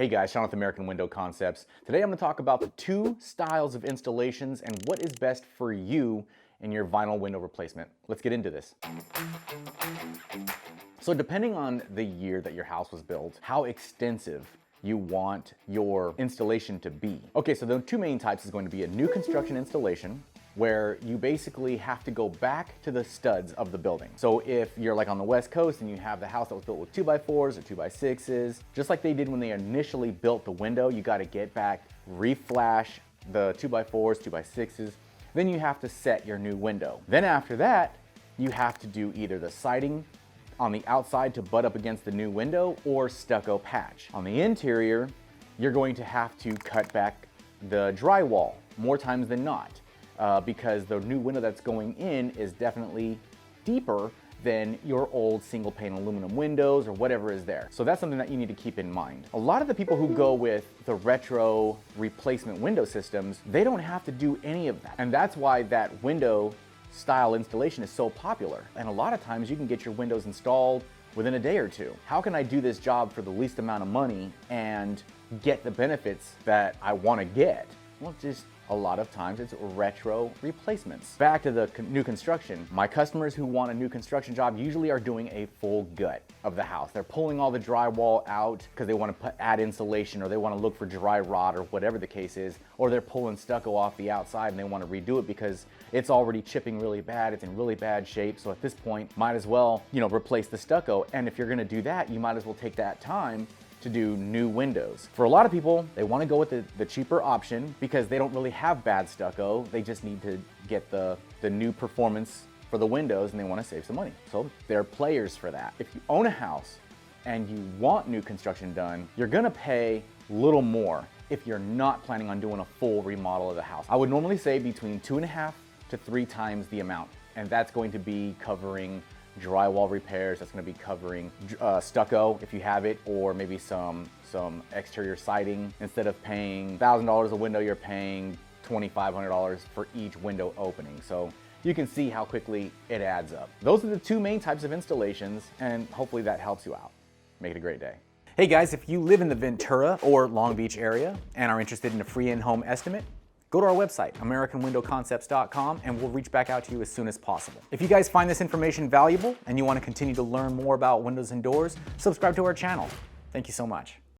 Hey guys, Sean with American Window Concepts. Today I'm going to talk about the two styles of installations and what is best for you in your vinyl window replacement. Let's get into this. So depending on the year that your house was built, how extensive you want your installation to be. Okay, so the two main types is going to be a new construction installation, where you basically have to go back to the studs of the building. So if you're like on the West Coast and you have the house that was built with 2x4s or 2x6s, just like they did when they initially built the window, you gotta get back, reflash the 2x4s, 2x6s, then you have to set your new window. Then after that, you have to do either the siding on the outside to butt up against the new window or stucco patch. On the interior, you're going to have to cut back the drywall more times than not. Because the new window that's going in is definitely deeper than your old single pane aluminum windows or whatever is there. So that's something that you need to keep in mind. A lot of the people who go with the retro replacement window systems, they don't have to do any of that. And that's why that window style installation is so popular. And a lot of times you can get your windows installed within a day or two. How can I do this job for the least amount of money and get the benefits that I want to get? Well, just a lot of times it's retro replacements. Back to the new construction. My customers who want a new construction job usually are doing a full gut of the house. They're pulling all the drywall out because they want to add insulation, or they want to look for dry rot, or whatever the case is, or they're pulling stucco off the outside and they want to redo it because it's already chipping really bad, it's in really bad shape. So at this point, might as well, replace the stucco. And if you're going to do that, you might as well take that time to do new windows. For a lot of people, they want to go with the cheaper option because they don't really have bad stucco. They just need to get the new performance for the windows and they want to save some money. So they're players for that. If you own a house and you want new construction done, you're gonna pay a little more if you're not planning on doing a full remodel of the house. I would normally say between 2.5 to 3 times the amount, and that's going to be covering drywall repairs, that's going to be covering stucco if you have it, or maybe some exterior siding. Instead of paying $1,000 a window, you're paying $2,500 for each window opening. So you can see how quickly it adds up. Those are the two main types of installations, and hopefully that helps you out. Make it a great day. Hey guys, if you live in the Ventura or Long Beach area and are interested in a free in-home estimate, go to our website, AmericanWindowConcepts.com, and we'll reach back out to you as soon as possible. If you guys find this information valuable and you want to continue to learn more about windows and doors, subscribe to our channel. Thank you so much.